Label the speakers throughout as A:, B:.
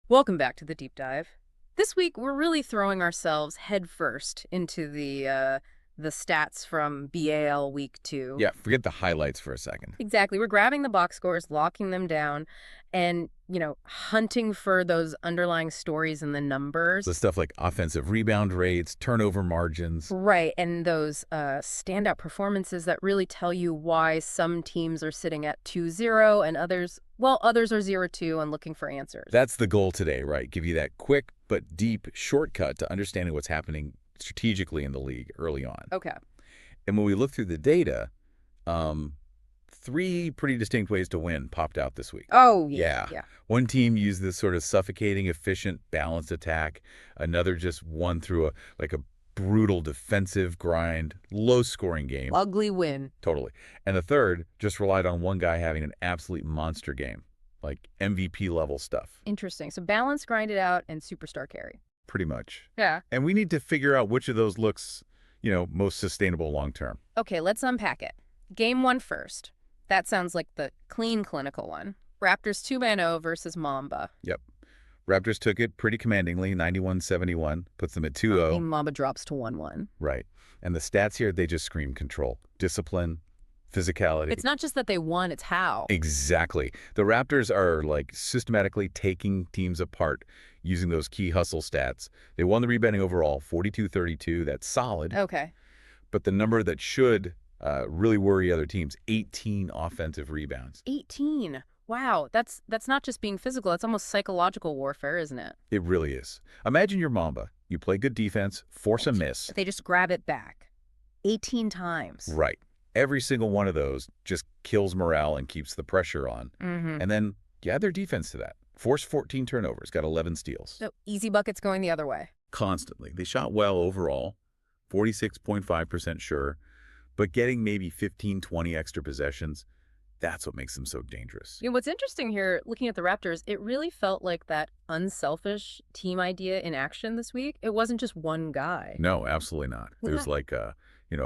A: Welcome back to the deep dive. This week, we're really throwing ourselves headfirst into the stats from B.A.L. Week 2.
B: Yeah, forget the highlights for a second.
A: Exactly. We're grabbing the box scores, locking them down, and, hunting for those underlying stories and the numbers.
B: The stuff like offensive rebound rates, turnover margins.
A: Right, and those standout performances that really tell you why some teams are sitting at 2-0 and others are 0-2 and looking for answers.
B: That's the goal today, right? Give you that quick but deep shortcut to understanding what's happening strategically in the league early on.
A: Okay.
B: And when we look through the data, three pretty distinct ways to win popped out this week.
A: Oh, yeah.
B: One team used this sort of suffocating, efficient, balanced attack. Another just won through a brutal defensive grind, low-scoring game.
A: Ugly win.
B: Totally. And the third just relied on one guy having an absolute monster game, like MVP-level stuff.
A: Interesting. So balance, grind it out, and superstar carry.
B: Pretty much.
A: Yeah.
B: And we need to figure out which of those looks, most sustainable long-term.
A: Okay, let's unpack it. Game 1 first. That sounds like the clean, clinical one. Raptors 2-0 versus Mamba.
B: Yep. Raptors took it pretty commandingly, 91-71, puts them at 2-0.
A: Mamba drops to 1-1.
B: Right. And the stats here, they just scream control, discipline, physicality.
A: It's not just that they won, it's how.
B: Exactly. The Raptors are systematically taking teams apart using those key hustle stats. They won the rebounding overall, 42-32. That's solid.
A: Okay.
B: But the number that should really worry other teams, 18 offensive rebounds.
A: 18. Wow, that's not just being physical. It's almost psychological warfare, isn't it?
B: It really is. Imagine you're Mamba. You play good defense, force a miss.
A: They just grab it back 18 times.
B: Right. Every single one of those just kills morale and keeps the pressure on. And then you add their defense to that. Force 14 turnovers, got 11 steals.
A: So easy buckets going the other way.
B: Constantly. They shot well overall, 46.5% sure, but getting maybe 15, 20 extra possessions, that's what makes them so dangerous.
A: What's interesting here, looking at the Raptors, it really felt like that unselfish team idea in action this week. It wasn't just one guy.
B: No, absolutely not. There's a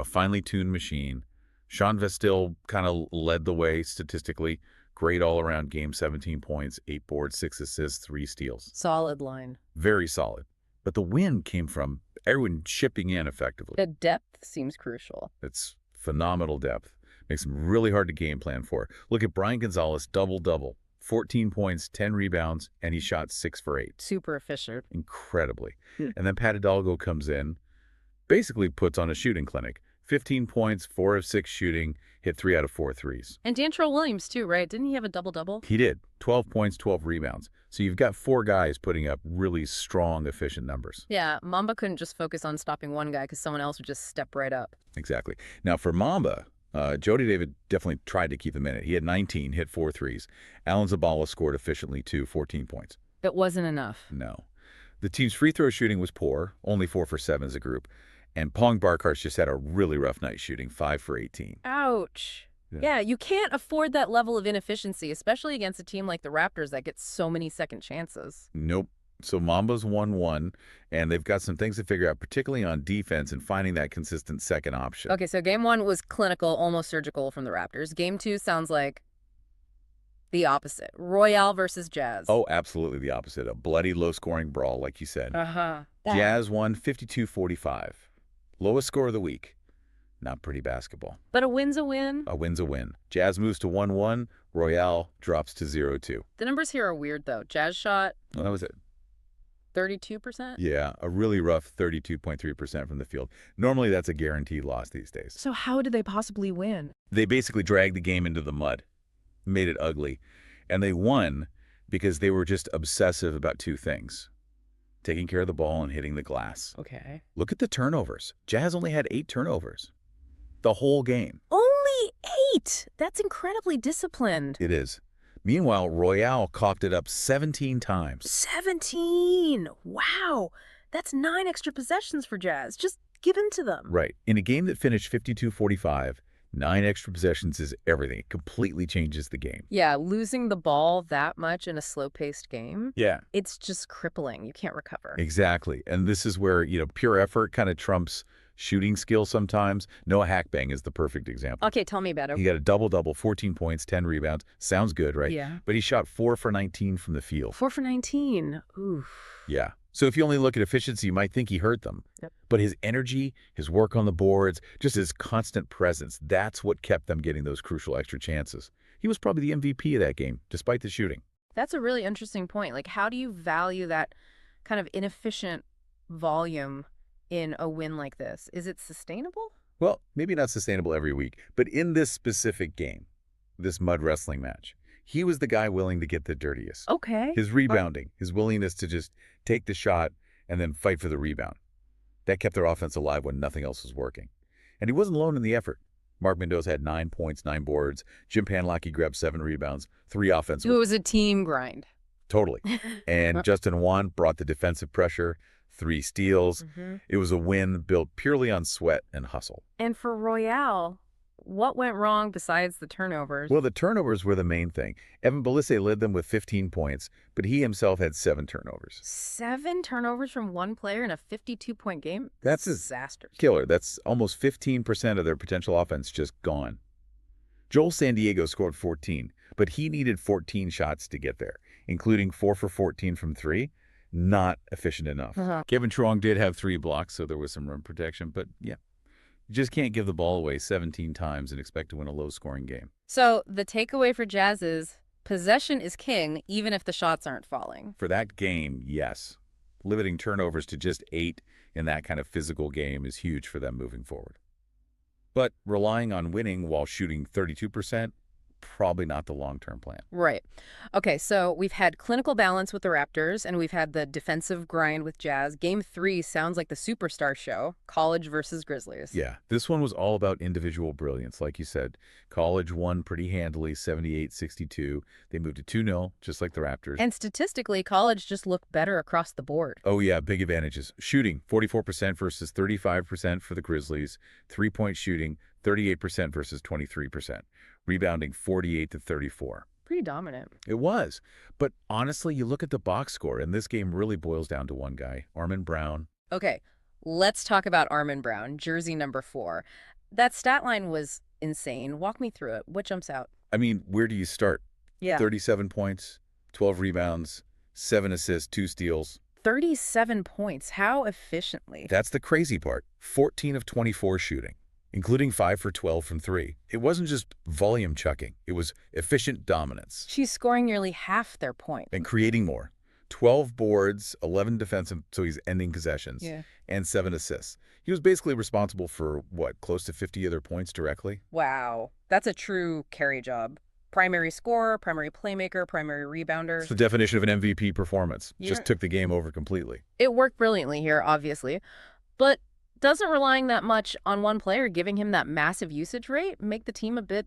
B: finely tuned machine. Sean Vestil kind of led the way statistically. Great all-around game, 17 points, 8 boards, 6 assists, 3 steals.
A: Solid line.
B: Very solid. But the win came from everyone chipping in effectively.
A: The depth seems crucial.
B: It's phenomenal depth. Makes them really hard to game plan for. Look at Bryan Gonzalez, double-double. 14 points, 10 rebounds, and he shot 6 for 8.
A: Super efficient.
B: Incredibly. And then Hidalgo comes in, basically puts on a shooting clinic. 15 points, 4 of 6 shooting, hit 3 out of 4 threes.
A: And Dantrell Williams, too, right? Didn't he have a double-double?
B: He did. 12 points, 12 rebounds. So you've got 4 guys putting up really strong, efficient numbers.
A: Yeah, Mamba couldn't just focus on stopping one guy because someone else would just step right up.
B: Exactly. Now, for Mamba, Joedy David definitely tried to keep him in it. He had 19, hit 4 threes. Allan Zabala scored efficiently, too, 14 points.
A: It wasn't enough.
B: No. The team's free throw shooting was poor, only 4 for 7 as a group. And Pong Barkar's just had a really rough night shooting, 5 for 18.
A: Ouch. Yeah, you can't afford that level of inefficiency, especially against a team like the Raptors that gets so many second chances.
B: Nope. So Mamba's 1-1, and they've got some things to figure out, particularly on defense and finding that consistent second option.
A: Okay, so game 1 was clinical, almost surgical from the Raptors. Game 2 sounds like the opposite. Royale versus Jazz.
B: Oh, absolutely the opposite. A bloody, low-scoring brawl, like you said.
A: Uh-huh.
B: Jazz won 52-45. Lowest score of the week. Not pretty basketball.
A: But a win's a win.
B: A win's a win. Jazz moves to 1-1. Royale drops to 0-2.
A: The numbers here are weird, though. Jazz shot
B: Well, that was it.
A: 32%?
B: Yeah, a really rough 32.3% from the field. Normally, that's a guaranteed loss these days.
A: So how did they possibly win?
B: They basically dragged the game into the mud, made it ugly, and they won because they were just obsessive about 2 things. Taking care of the ball and hitting the glass.
A: Okay.
B: Look at the turnovers. Jazz only had 8 turnovers. The whole game.
A: Only 8? That's incredibly disciplined.
B: It is. Meanwhile, Royale coughed it up 17 times.
A: 17! Wow! That's 9 extra possessions for Jazz. Just given to them.
B: Right. In a game that finished 52-45, 9 extra possessions is everything. It completely changes the game.
A: Yeah, losing the ball that much in a slow-paced game,
B: Yeah.
A: it's just crippling. You can't recover.
B: Exactly. And this is where, pure effort kind of trumps shooting skill sometimes. Noah Hacbang is the perfect example.
A: Okay, tell me about it.
B: He got a double-double, 14 points, 10 rebounds. Sounds good, right?
A: Yeah.
B: But he shot 4 for 19 from the field.
A: 4 for 19. Oof.
B: Yeah. So if you only look at efficiency, you might think he hurt them.
A: Yep.
B: But his energy, his work on the boards, just his constant presence, that's what kept them getting those crucial extra chances. He was probably the MVP of that game, despite the shooting.
A: That's a really interesting point. Like, how do you value that kind of inefficient volume in a win like this? Is it sustainable?
B: Well, maybe not sustainable every week, but in this specific game, this mud wrestling match, he was the guy willing to get the dirtiest.
A: Okay.
B: His rebounding, his willingness to just take the shot and then fight for the rebound. That kept their offense alive when nothing else was working. And he wasn't alone in the effort. Mark Mendoza had 9 points, 9 boards. Jim Panlocki grabbed 7 rebounds, 3 offensive.
A: It was a team grind.
B: Totally. And Justin Juan brought the defensive pressure, 3 steals. It was a win built purely on sweat and hustle.
A: And for Royale, what went wrong besides the turnovers?
B: Well, the turnovers were the main thing. Evan Bolisay led them with 15 points, but he himself had 7 turnovers.
A: 7 turnovers from one player in a 52-point game?
B: That's a
A: disastrous.
B: Killer. That's almost 15% of their potential offense just gone. Joel San Diego scored 14, but he needed 14 shots to get there, including 4 for 14 from 3. Not efficient enough. Kevin Truong did have 3 blocks, so there was some rim protection, but yeah. You just can't give the ball away 17 times and expect to win a low-scoring game.
A: So the takeaway for Jazz is possession is king, even if the shots aren't falling.
B: For that game, yes. Limiting turnovers to just 8 in that kind of physical game is huge for them moving forward. But relying on winning while shooting 32%, probably not the long-term plan.
A: Right. Okay, so we've had clinical balance with the Raptors, and we've had the defensive grind with Jazz. Game 3 sounds like the superstar show, College versus Grizzlies.
B: Yeah, this one was all about individual brilliance. Like you said, College won pretty handily, 78-62. They moved to 2-0, just like the Raptors.
A: And statistically, College just looked better across the board.
B: Oh, yeah, big advantages. Shooting, 44% versus 35% for the Grizzlies. 3-point shooting, 38% versus 23%. Rebounding 48-34.
A: Pretty dominant.
B: It was. But honestly, you look at the box score, and this game really boils down to one guy, Armin Brown.
A: Okay, let's talk about Armin Brown, jersey number 4. That stat line was insane. Walk me through it. What jumps out?
B: I mean, where do you start?
A: Yeah.
B: 37 points, 12 rebounds, 7 assists, 2 steals.
A: 37 points. How efficiently?
B: That's the crazy part. 14 of 24 shooting, including 5 for 12 from 3. It wasn't just volume chucking. It was efficient dominance.
A: She's scoring nearly half their points.
B: And creating more. 12 boards, 11 defensive, so he's ending possessions, and 7 assists. He was basically responsible for, what, close to 50 of their points directly?
A: Wow. That's a true carry job. Primary scorer, primary playmaker, primary rebounder.
B: It's the definition of an MVP performance. Just took the game over completely.
A: It worked brilliantly here, obviously. But doesn't relying that much on one player, giving him that massive usage rate, make the team a bit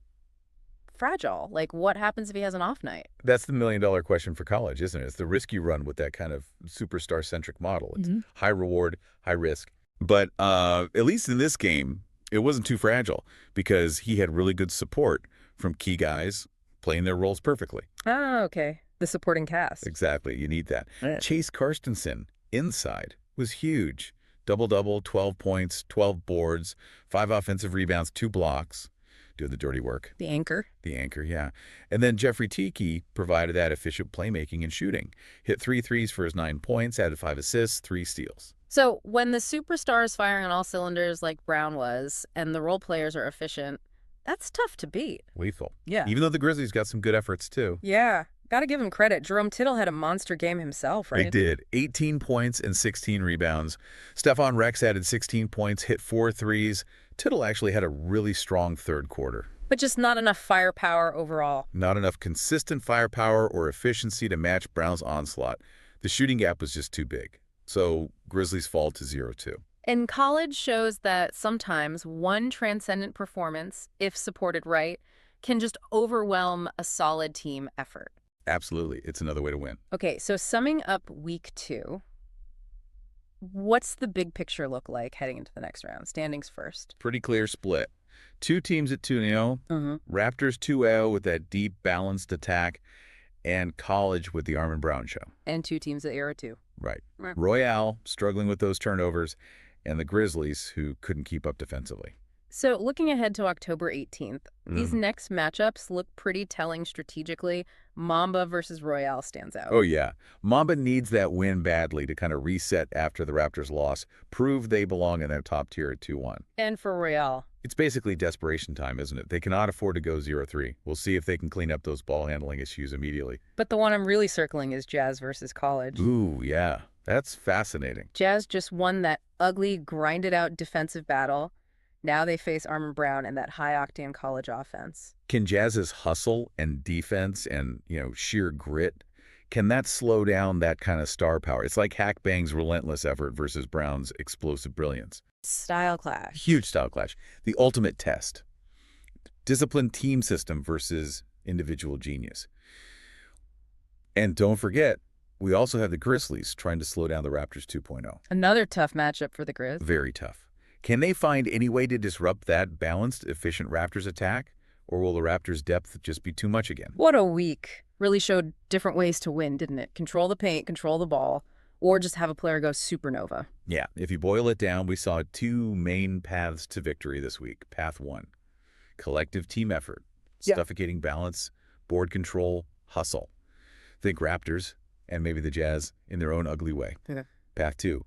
A: fragile? Like, what happens if he has an off night?
B: That's the million-dollar question for College, isn't it? It's the risk you run with that kind of superstar-centric model. It's high reward, high risk. But at least in this game, it wasn't too fragile because he had really good support from key guys playing their roles perfectly.
A: Oh, okay. The supporting cast.
B: Exactly. You need that. Chase Carstensen, inside, was huge. Double-double, 12 points, 12 boards, 5 offensive rebounds, 2 blocks. Doing the dirty work.
A: The anchor.
B: The anchor, yeah. And then Jeffrey Tiki provided that efficient playmaking and shooting. Hit 3 threes for his 9 points, added 5 assists, 3 steals.
A: So when the superstar is firing on all cylinders like Brown was, and the role players are efficient, that's tough to beat.
B: Lethal.
A: Yeah.
B: Even though the Grizzlies got some good efforts, too.
A: Yeah. Got to give him credit. Jerome Tittle had a monster game himself, right?
B: He did. 18 points and 16 rebounds. Stephon Rex added 16 points, hit 4 threes. Tittle actually had a really strong third quarter.
A: But just not enough firepower overall.
B: Not enough consistent firepower or efficiency to match Brown's onslaught. The shooting gap was just too big. So Grizzlies fall to 0-2.
A: And College shows that sometimes one transcendent performance, if supported right, can just overwhelm a solid team effort.
B: Absolutely. It's another way to win.
A: Okay, so summing up week 2, what's the big picture look like heading into the next round? Standings first.
B: Pretty clear split. 2 teams at 2-0. Raptors 2-0 with that deep, balanced attack. And College with the Armin Brown show.
A: And 2 teams at 0-2.
B: Right. Royale struggling with those turnovers. and the Grizzlies, who couldn't keep up defensively.
A: So looking ahead to October 18th, these
B: Mm.
A: next matchups look pretty telling strategically. Mamba versus Royale stands out.
B: Oh, yeah. Mamba needs that win badly to kind of reset after the Raptors' loss, prove they belong in that top tier at 2-1.
A: And for Royale,
B: It's basically desperation time, isn't it? They cannot afford to go 0-3. We'll see if they can clean up those ball handling issues immediately.
A: but the one I'm really circling is Jazz versus College.
B: Ooh, yeah. That's fascinating.
A: Jazz just won that ugly, grinded-out defensive battle. Now they face Armin Brown and that high-octane College offense.
B: Can Jazz's hustle and defense and, sheer grit, can that slow down that kind of star power? It's like Hacbang's relentless effort versus Brown's explosive brilliance.
A: Style clash.
B: Huge style clash. The ultimate test. Disciplined team system versus individual genius. And don't forget, we also have the Grizzlies trying to slow down the Raptors 2.0.
A: Another tough matchup for the Grizz.
B: Very tough. Can they find any way to disrupt that balanced, efficient Raptors attack? Or will the Raptors' depth just be too much again?
A: What a week. Really showed different ways to win, didn't it? Control the paint, control the ball, or just have a player go supernova.
B: Yeah, if you boil it down, we saw two main paths to victory this week. Path one, collective team effort, suffocating balance, board control, hustle. Think Raptors and maybe the Jazz in their own ugly way.
A: Okay.
B: Path two,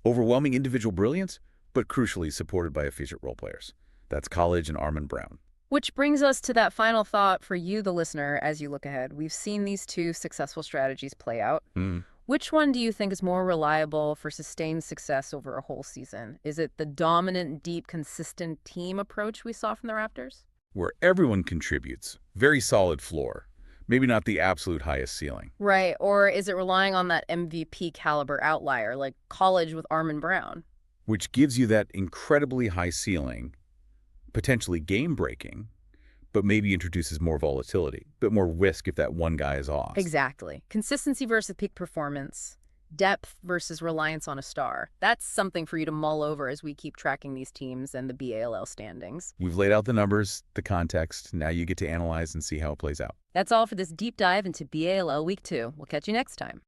B: overwhelming individual brilliance, but crucially supported by efficient role players. That's College and Armin Brown.
A: Which brings us to that final thought for you, the listener, as you look ahead. We've seen these two successful strategies play out. Which one do you think is more reliable for sustained success over a whole season? Is it the dominant, deep, consistent team approach we saw from the Raptors?
B: Where everyone contributes. Very solid floor. Maybe not the absolute highest ceiling.
A: Right. Or is it relying on that MVP caliber outlier, like College with Armin Brown?
B: Which gives you that incredibly high ceiling, potentially game-breaking, but maybe introduces more volatility, but more risk if that one guy is off.
A: Exactly. Consistency versus peak performance. Depth versus reliance on a star. That's something for you to mull over as we keep tracking these teams and the B.A.L.L standings.
B: We've laid out the numbers, the context. Now you get to analyze and see how it plays out.
A: That's all for this deep dive into B.A.L.L Week 2. We'll catch you next time.